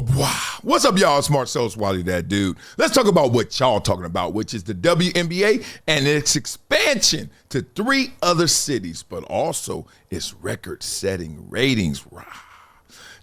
Wow. What's up, y'all? It's Marcellus Wiley, that dude. Let's talk about what y'all talking about, which is the WNBA and its expansion to 3 other cities, but also its record-setting ratings. Wow.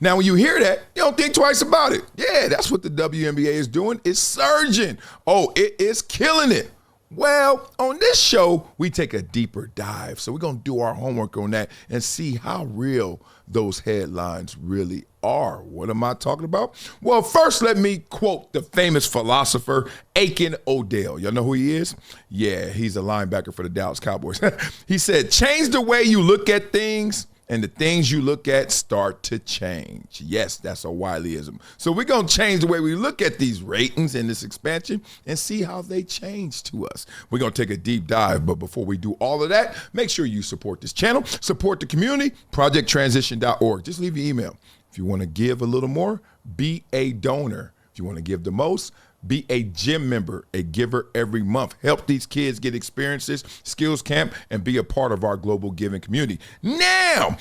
Now, when you hear that, you don't think twice about it. Yeah, that's what the WNBA is doing. It's surging. Oh, it is killing it. Well, on this show, we take a deeper dive. So we're going to do our homework on that and see how real those headlines really are. What am I talking about? Well, first, let me quote the famous philosopher, Aiken Odell. Y'all know who he is? Yeah, he's a linebacker for the Dallas Cowboys. He said, change the way you look at things, and the things you look at start to change. Yes, that's a Wileyism. So we're going to change the way we look at these ratings and this expansion and see how they change to us. We're going to take a deep dive, but before we do all of that, make sure you support this channel, support the community, projecttransition.org. Just leave your email. If you want to give a little more, be a donor. If you want to give the most, be a gym member, a giver every month. Help these kids get experiences, skills camp, and be a part of our global giving community. Now,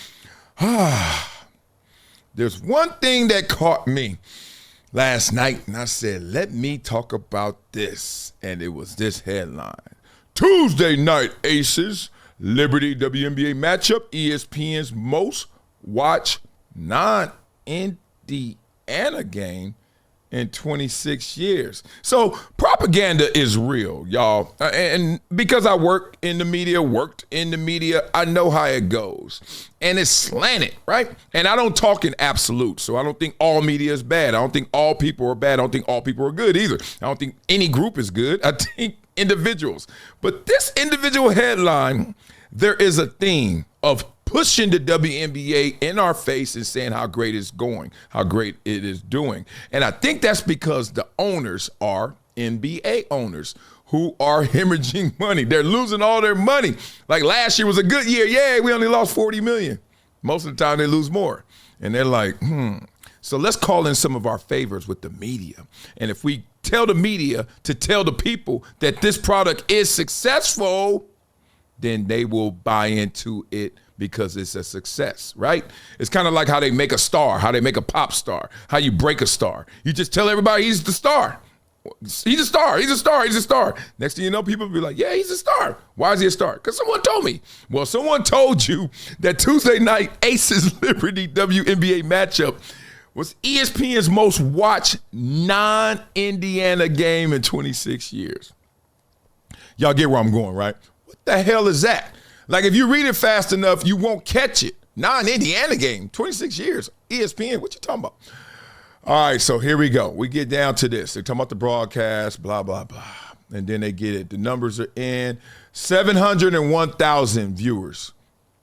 there's one thing that caught me last night, and I said, let me talk about this. And it was this headline. Tuesday night aces, Liberty WNBA matchup, ESPN's most watched non-Indiana game in 26 years. So propaganda is real, y'all. And because I worked in the media, I know how it goes. And it's slanted, right? And I don't talk in absolute. So I don't think all media is bad. I don't think all people are bad. I don't think all people are good either. I don't think any group is good. I think individuals. But this individual headline, there is a theme of pushing the WNBA in our face and saying how great it's going, how great it is doing. And I think that's because the owners are NBA owners who are hemorrhaging money. They're losing all their money. Like last year was a good year. Yay, we only lost 40 million. Most of the time they lose more. And they're like, So let's call in some of our favors with the media. And if we tell the media to tell the people that this product is successful, then they will buy into it because it's a success, right? It's kind of like how they make a star, how they make a pop star, how you break a star. You just tell everybody he's the star. He's a star, he's a star, he's a star. Next thing you know, people will be like, yeah, he's a star. Why is he a star? Because someone told me. Well, someone told you that Tuesday night Aces Liberty WNBA matchup was ESPN's most watched non-Indiana game in 26 years. Y'all get where I'm going, right? What the hell is that? Like, if you read it fast enough, you won't catch it. Non-Indiana game, 26 years, ESPN, what you talking about? All right, so here we go. We get down to this. They're talking about the broadcast, blah, blah, blah. And then they get it. The numbers are in. 701,000 viewers,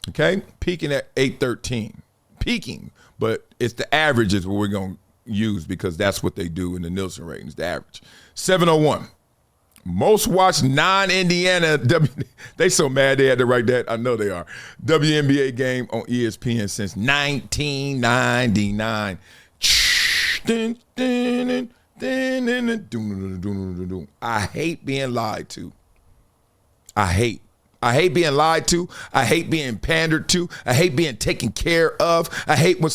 okay? Peaking at 813. Peaking, but it's the average is what we're going to use because that's what they do in the Nielsen ratings, the average. 701. Most watched non-Indiana, they so mad they had to write that. I know they are. WNBA game on ESPN since 1999. I hate being lied to. I hate being lied to. I hate being pandered to. I hate being taken care of. I hate when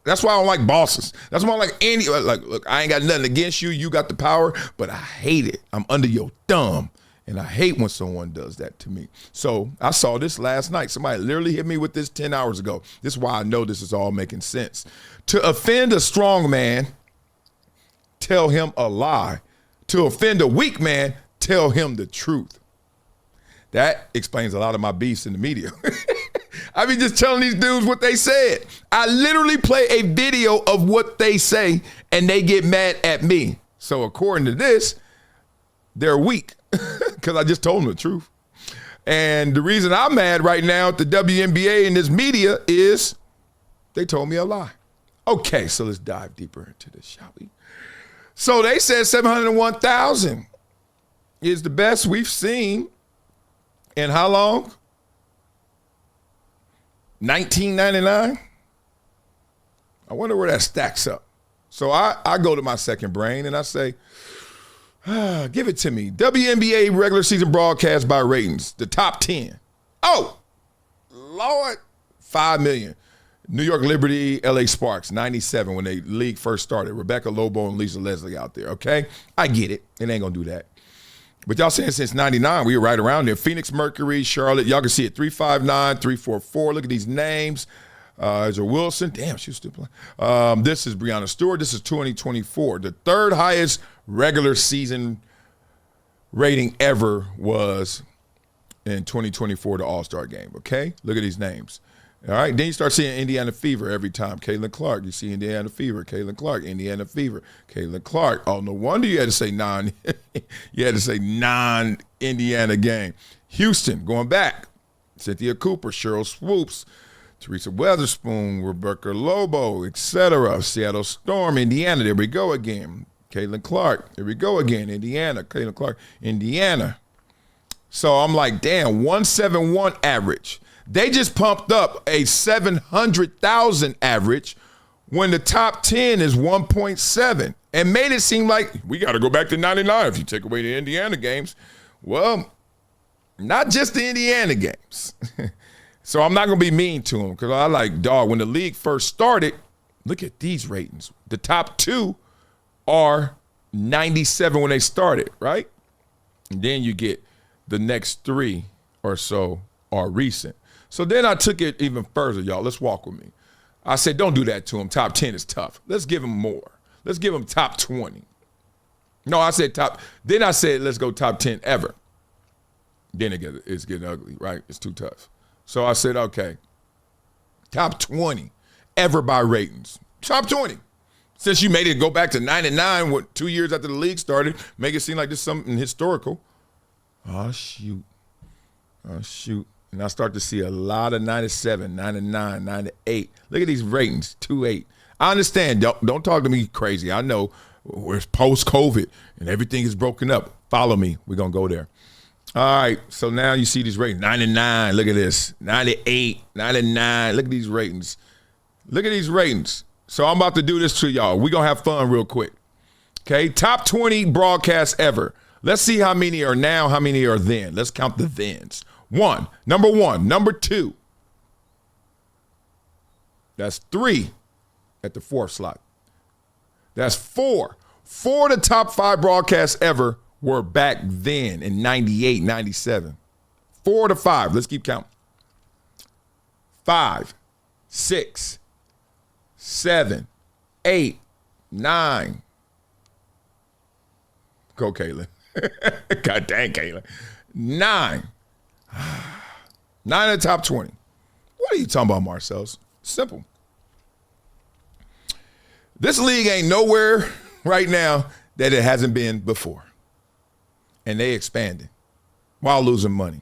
that's why I don't like bosses. That's why I don't like any, look, I ain't got nothing against you. You got the power, but I hate it. I'm under your thumb. And I hate when someone does that to me. So I saw this last night. Somebody literally hit me with this 10 hours ago. This is why I know this is all making sense. To offend a strong man, tell him a lie. To offend a weak man, tell him the truth. That explains a lot of my beefs in the media. I be just telling these dudes what they said. I literally play a video of what they say and they get mad at me. So according to this, they're weak because I just told them the truth. And the reason I'm mad right now at the WNBA and this media is they told me a lie. Okay, so let's dive deeper into this, shall we? So they said 701,000 is the best we've seen in how long? 1999? I wonder where that stacks up. So I go to my second brain and I say, give it to me. WNBA regular season broadcast by ratings, the top 10. Oh, Lord, 5 million. New York Liberty, LA Sparks, 97 when the league first started. Rebecca Lobo and Lisa Leslie out there, okay? I get it. It ain't going to do that. But y'all saying since 99, we were right around there. Phoenix Mercury, Charlotte, y'all can see it, 359, 344. Look at these names. Is there Wilson? Damn, she was still playing. This is Breanna Stewart. This is 2024. The third highest regular season rating ever was in 2024, the All-Star game, okay? Look at these names. All right, then you start seeing Indiana Fever every time. Caitlin Clark, you see Indiana Fever. Caitlin Clark, Indiana Fever. Caitlin Clark. Oh, no wonder you had to say you had to say non-Indiana game. Houston, going back. Cynthia Cooper, Cheryl Swoops, Teresa Weatherspoon, Rebecca Lobo, etc. Seattle Storm, Indiana. There we go again. Caitlin Clark. There we go again. Indiana. Caitlin Clark, Indiana. So I'm like, damn, 171 average. They just pumped up a 700,000 average when the top 10 is 1.7 and made it seem like we got to go back to 99 if you take away the Indiana games. Well, not just the Indiana games. So I'm not going to be mean to them because I like, dog, when the league first started, look at these ratings. The top 2 are 97 when they started, right? And then you get the next 3 or so are recent. So then I took it even further, y'all. Let's walk with me. I said, don't do that to him. Top 10 is tough. Let's give him more. Let's give him top 20. No, I said top. Then I said, let's go top 10 ever. Then it's getting ugly, right? It's too tough. So I said, okay, top 20 ever by ratings. Top 20. Since you made it go back to 99, 2 years after the league started, make it seem like this is something historical. Oh, shoot. And I start to see a lot of 97, 99, 98. Look at these ratings, 2.8. I understand. Don't talk to me crazy. I know we're post-COVID and everything is broken up. Follow me. We're going to go there. All right. So now you see these ratings. 99. Look at this. 98, 99. Look at these ratings. Look at these ratings. So I'm about to do this to y'all. We're going to have fun real quick. Okay. Top 20 broadcasts ever. Let's see how many are now, how many are then. Let's count the thens. Number one. Number 2. That's 3 at the 4th slot. That's 4. 4 of the top 5 broadcasts ever were back then in 98, 97. 4 to 5. Let's keep counting. 5, 6, 7, 8, 9. Go, Caitlin. God dang, Caitlin. 9. 9 in the top 20. What are you talking about, Marcellus? Simple. This league ain't nowhere right now that it hasn't been before. And they expanding while losing money.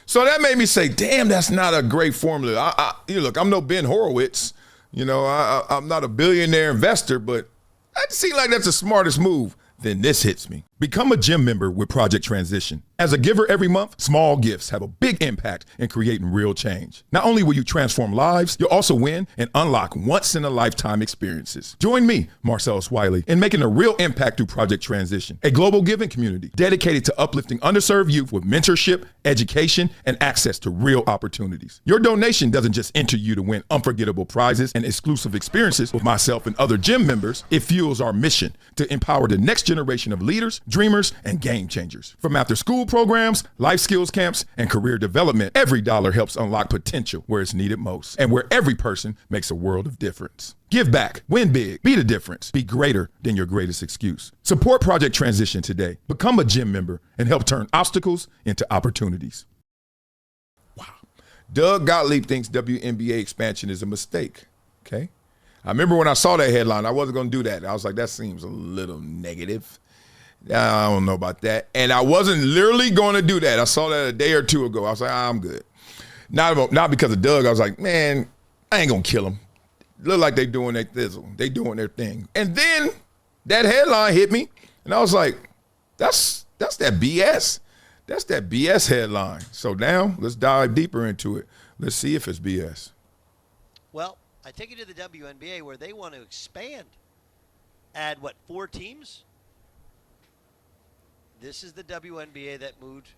So that made me say, damn, that's not a great formula. Look, I'm no Ben Horowitz. I'm not a billionaire investor, but that seems like that's the smartest move. Then this hits me. Become a gym member with Project Transition. As a giver every month, small gifts have a big impact in creating real change. Not only will you transform lives, you'll also win and unlock once-in-a-lifetime experiences. Join me, Marcellus Wiley, in making a real impact through Project Transition, a global giving community dedicated to uplifting underserved youth with mentorship, education, and access to real opportunities. Your donation doesn't just enter you to win unforgettable prizes and exclusive experiences with myself and other gym members. It fuels our mission to empower the next generation of leaders, dreamers, and game changers. From after-school programs, life skills camps, and career development, every dollar helps unlock potential where it's needed most and where every person makes a world of difference. Give back, win big, be the difference, be greater than your greatest excuse. Support Project Transition today. Become a gym member and help turn obstacles into opportunities. Wow. Doug Gottlieb thinks WNBA expansion is a mistake. Okay. I remember when I saw that headline, I wasn't going to do that. I was like, that seems a little negative. I don't know about that. And I wasn't literally going to do that. I saw that a day or two ago. I was like, I'm good. Not because of Doug. I was like, man, I ain't going to kill him. Look like they doing their thizzle. They doing their thing. And then that headline hit me, and I was like, that's that BS. That's that BS headline. So now let's dive deeper into it. Let's see if it's BS. Well, I take you to the WNBA where they want to expand. Add, 4 teams? This is the WNBA that moved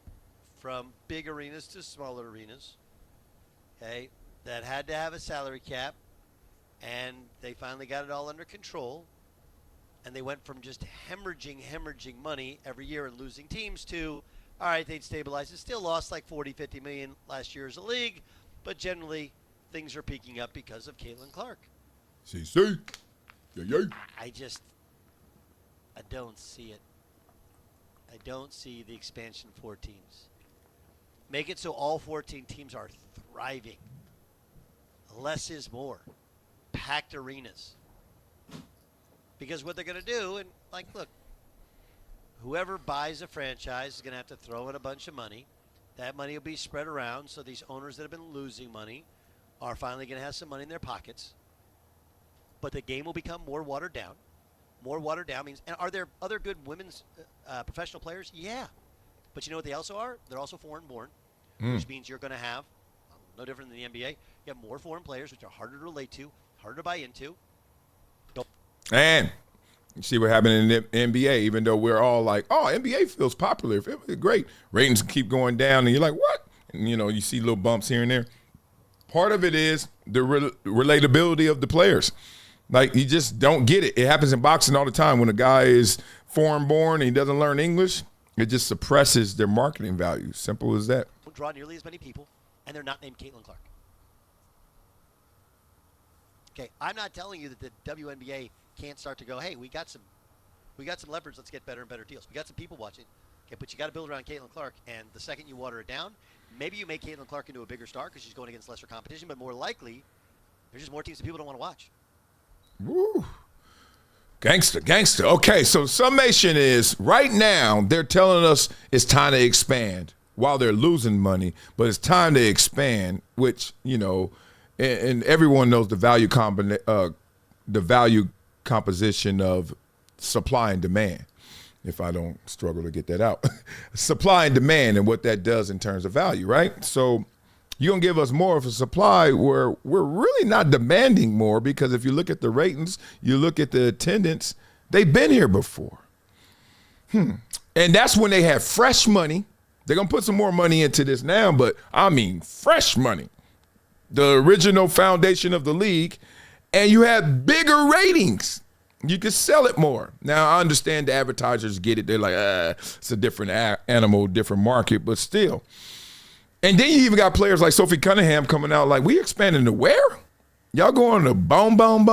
from big arenas to smaller arenas. Okay, that had to have a salary cap. And they finally got it all under control. And they went from just hemorrhaging money every year and losing teams to, all right, they'd stabilize it. Still lost like 40, 50 million last year as a league, but generally things are peaking up because of Caitlin Clark. See. Yeah. I don't see it. I don't see the expansion 4 teams. Make it so all 14 teams are thriving. Less is more. Packed arenas. Because what they're going to do, and like, look, whoever buys a franchise is going to have to throw in a bunch of money. That money will be spread around, so these owners that have been losing money are finally going to have some money in their pockets. But the game will become more watered down. More watered down means, and are there other good women's professional players? Yeah. But you know what they also are? They're also foreign born, which means you're going to have, no different than the NBA, you have more foreign players, which are harder to relate to, harder to buy into. And you see what happened in the NBA, even though we're all like, oh, NBA feels popular. It feels great. Ratings keep going down, and you're like, what? And, you see little bumps here and there. Part of it is the relatability of the players. Like, you just don't get it. It happens in boxing all the time. When a guy is foreign born and he doesn't learn English, it just suppresses their marketing value. Simple as that. Don't draw nearly as many people, and they're not named Caitlin Clark. Okay, I'm not telling you that the WNBA can't start to go, hey, we got some leverage, let's get better and better deals. We got some people watching. Okay, but you got to build around Caitlin Clark, and the second you water it down, maybe you make Caitlin Clark into a bigger star because she's going against lesser competition, but more likely, there's just more teams that people don't want to watch. Woo. Gangster. Okay, so summation is, right now, they're telling us it's time to expand while they're losing money, but it's time to expand, which, and everyone knows the value composition of supply and demand, if I don't struggle to get that out. Supply and demand and what that does in terms of value, right? So you're going to give us more of a supply where we're really not demanding more, because if you look at the ratings, you look at the attendance, they've been here before. And that's when they have fresh money. They're going to put some more money into this now, but I mean fresh money. The original foundation of the league, and you have bigger ratings. You can sell it more. Now, I understand the advertisers get it. They're like, it's a different animal, different market, but still. And then you even got players like Sophie Cunningham coming out like, we expanding to where? Y'all going to boom. Y'all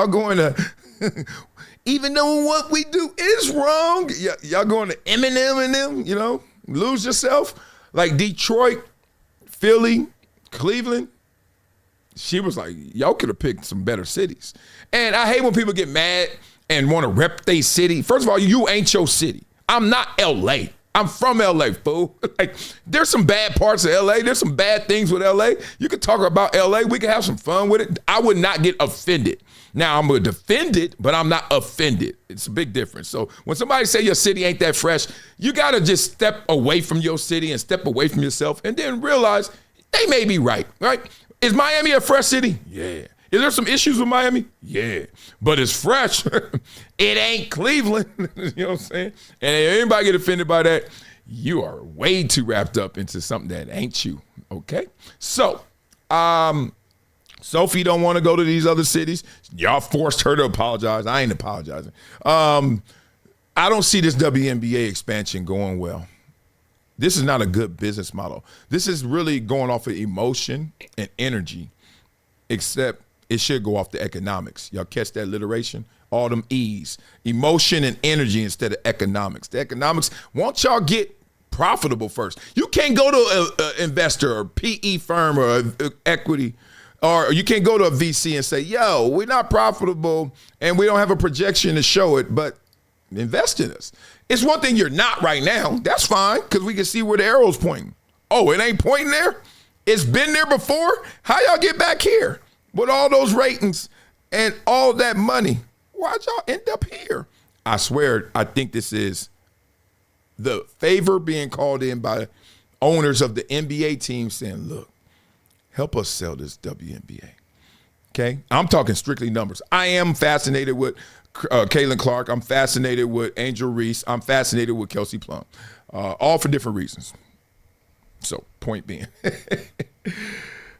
going to, even though what we do is wrong, y'all going to Eminem and them, lose yourself. Like Detroit, Philly, Cleveland. She was like, y'all could have picked some better cities. And I hate when people get mad and want to rep their city. First of all, you ain't your city. I'm not L.A. I'm from L.A., fool. Like, there's some bad parts of L.A. There's some bad things with L.A. You can talk about L.A. We can have some fun with it. I would not get offended. Now, I'm going to defend it, but I'm not offended. It's a big difference. So when somebody say your city ain't that fresh, you got to just step away from your city and step away from yourself and then realize they may be right? Is Miami a fresh city? Yeah. Is there some issues with Miami? Yeah. But it's fresh. It ain't Cleveland. You know what I'm saying? And if anybody get offended by that, you are way too wrapped up into something that ain't you. Okay? So, Sophie don't want to go to these other cities. Y'all forced her to apologize. I ain't apologizing. I don't see this WNBA expansion going well. This is not a good business model. This is really going off of emotion and energy, except it should go off the economics. Y'all catch that alliteration? All them E's. Emotion and energy instead of economics. The economics, won't y'all get profitable first? You can't go to an investor or PE firm or equity, or you can't go to a VC and say, yo, we're not profitable and we don't have a projection to show it, but invest in us. It's one thing you're not right now. That's fine, because we can see where the arrow's pointing. Oh, it ain't pointing there? It's been there before? How y'all get back here? With all those ratings and all that money, why'd y'all end up here? I swear, I think this is the favor being called in by owners of the NBA team saying, look, help us sell this WNBA. Okay? I'm talking strictly numbers. I am fascinated with Caitlin Clark. I'm fascinated with Angel Reese. I'm fascinated with Kelsey Plum. All for different reasons. So, point being.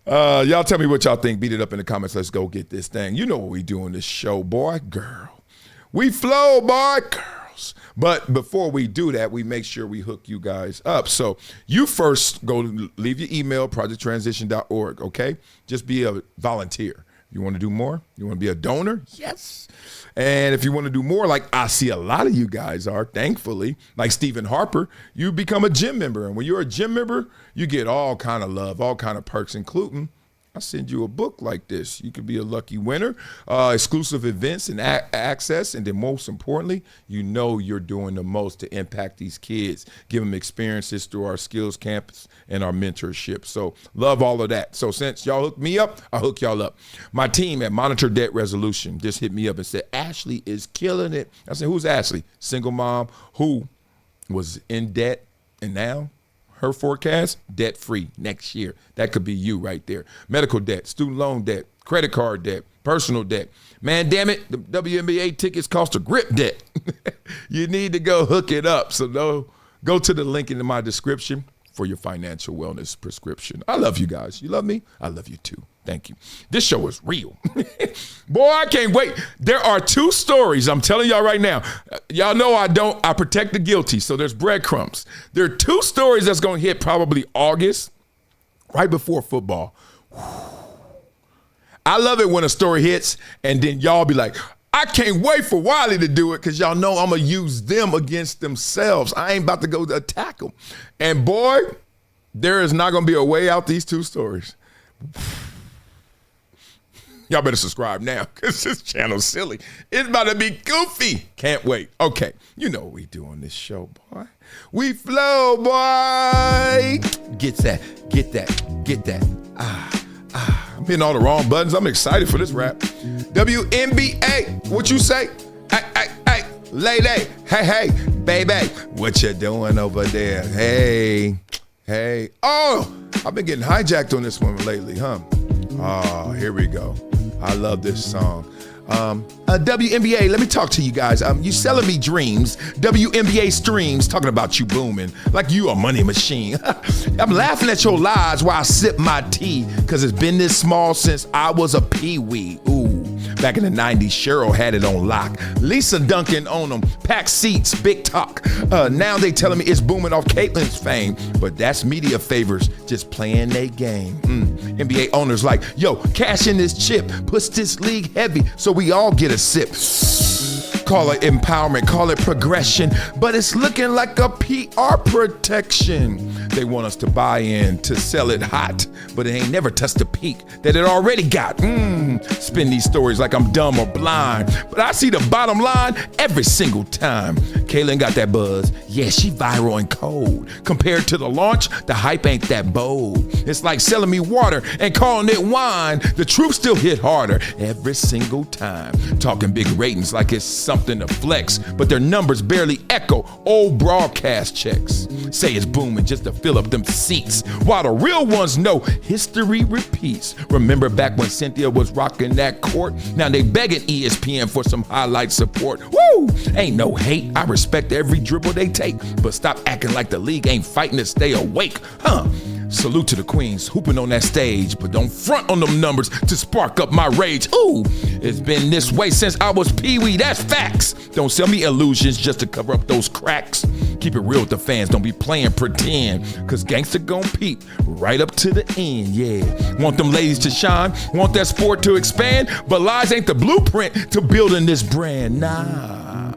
Y'all tell me what y'all think. Beat it up in the comments. Let's go get this thing. You know what we do in this show, boy, girl. We flow, boy, girls. But before we do that, we make sure we hook you guys up. So you first go leave your email, projecttransition.org, okay? Just be a volunteer. You want to do more? You want to be a donor? Yes. And if you want to do more, like I see a lot of you guys are, thankfully, like Stephen Harper, you become a gym member. And when you're a gym member, you get all kind of love, all kind of perks, including I send you a book like this. You could be a lucky winner, exclusive events and access, and then most importantly, you know you're doing the most to impact these kids, give them experiences through our skills campus and our mentorship. So love all of that. So since y'all hooked me up, I hook y'all up. My team at Monitor Debt Resolution just hit me up and said, Ashley is killing it. I said, who's Ashley? Single mom who was in debt and now her forecast, debt-free next year. That could be you right there. Medical debt, student loan debt, credit card debt, personal debt. Man, damn it, the WNBA tickets cost a grip debt. You need to go hook it up. So go to the link in my description for your financial wellness prescription. I love you guys. You love me? I love you too. Thank you. This show is real. Boy, I can't wait. There are 2 stories. I'm telling y'all right now. Y'all know I protect the guilty, so there's breadcrumbs. There are 2 stories that's going to hit probably August, right before football. I love it when a story hits, and then y'all be like, I can't wait for Wiley to do it because y'all know I'm going to use them against themselves. I ain't about to go attack them. And boy, there is not going to be a way out these 2 stories. Y'all better subscribe now because this channel's silly. It's about to be goofy. Can't wait. Okay, you know what we do on this show, boy. We flow, boy. Get that. I'm hitting all the wrong buttons. I'm excited for this rap. WNBA, what you say? Hey, lady. Hey, baby. What you doing over there? Hey. Oh, I've been getting hijacked on this one lately, huh? Oh, here we go. I love this song. WNBA, let me talk to you guys. You selling me dreams. WNBA streams talking about you booming like you a money machine. I'm laughing at your lies while I sip my tea because it's been this small since I was a peewee. Ooh. Back in the 90s, Cheryl had it on lock. Lisa Duncan on them, packed seats, big talk. Now they telling me it's booming off Caitlin's fame, but that's media favors just playing their game. NBA owners like, yo, cash in this chip, push this league heavy so we all get a sip. Call it empowerment, call it progression, but it's looking like a PR protection. They want us to buy in, to sell it hot, but it ain't never touched the peak that it already got. Spin these stories like I'm dumb or blind, but I see the bottom line every single time. Kaylin got that buzz. Yeah, she viral and cold. Compared to the launch, the hype ain't that bold. It's like selling me water and calling it wine. The truth still hit harder every single time. Talking big ratings like it's something to flex, but their numbers barely echo old broadcast checks. Say it's booming just to fill up them seats, while the real ones know history repeats. Remember back when Cynthia was rocking that court? Now they begging ESPN for some highlight support. Woo! Ain't no hate, I respect every dribble they take, but stop acting like the league ain't fighting to stay awake, huh? Salute to the queens hooping on that stage, but don't front on them numbers to spark up my rage. Ooh, it's been this way since I was peewee, that's facts. Don't sell me illusions just to cover up those cracks. Keep it real with the fans, don't be playing pretend, cause gangsta gon' peep right up to the end, yeah. Want them ladies to shine, want that sport to expand, but lies ain't the blueprint to building this brand, nah.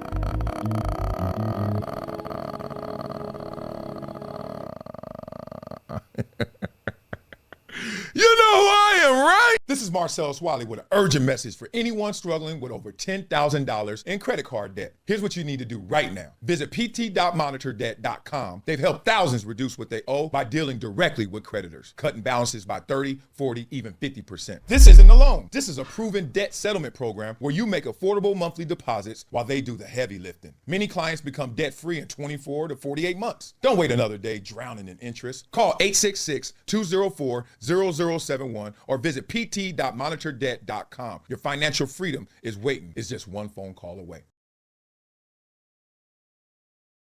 You know who I am, right? This is Marcellus Wiley with an urgent message for anyone struggling with over $10,000 in credit card debt. Here's what you need to do right now. Visit pt.monitordebt.com. They've helped thousands reduce what they owe by dealing directly with creditors, cutting balances by 30, 40, even 50%. This isn't a loan. This is a proven debt settlement program where you make affordable monthly deposits while they do the heavy lifting. Many clients become debt-free in 24 to 48 months. Don't wait another day drowning in interest. Call 866-204-0071 or visit pt.monitordebt.com. Your financial freedom is waiting. It's just one phone call away.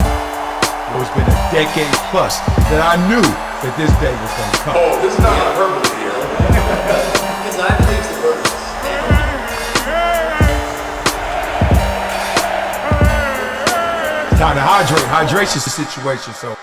It's been a decade plus that I knew that this day was going to come. Oh, this is not hyperbole here. Because I believe the birds. Time to hydrate. Hydration's the situation, so.